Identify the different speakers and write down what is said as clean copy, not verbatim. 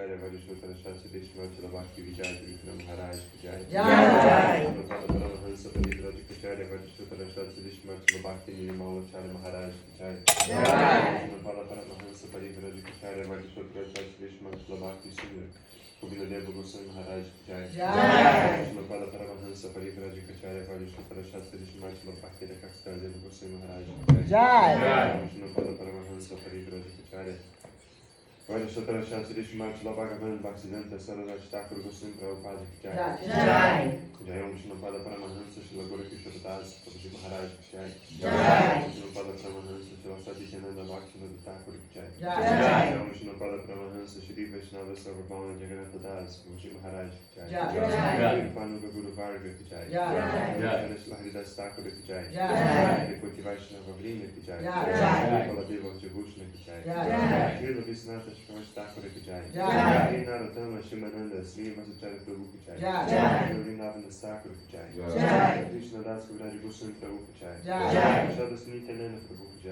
Speaker 1: Acharya Varishotara Shastri Shimachila Bhakti Vijay Vikram Maharaj Vijay
Speaker 2: Jai.
Speaker 1: Pada Paramahansa Parivraj Acharya Varishotara Shastri Shimachila Bhakti Nirmalacharya Maharaj Vijay Pada Paramahansa Parivraj Acharya Varishotara Shastri Shimachila Bhakti Sundar Govinda Goswami Maharaj Vijay Pada Paramahansa Parivraj Acharya Varishotara Shastri Shimachila Bhakti Rakastar Goswami Maharaj Vijay Pada Paramahansa Parivraj Acharya Varishotara Shastri Shimachila Bhagavan Bhaksidanta Saraswati Thakur Goswami Prabhupada Vijay Jai Om Vishnu Pada Paramahansa Shila Gorakishora Das Prabhuji Maharaj Vijay Om Vishnu Pada Paramahansa Shila Satyananda Bhaktivinoda Thakur Vijay Jai Om Vishnu Pada Paramahansa Shri Vaishnava Sarvabhauma Jagannatha Das Prabhuji Maharaj Vijay Jai Panuga Guru Varga Vijay Jai Shila Haridas Thakur Vijay Jai Koti Vaishnava Vrinda Vijay Jai Baladeva Jagusna Vijay Jai Srila Visnatha Shri Thakur Vijay Jai Narottama Shimananda Sri Vasacharya Prabhu Vijay Jai Vrindavan Thakur Vijay Krishna Das Kaviraj Goswami Prabhu Vijay Shraddha Nityananda Prabhu Vijay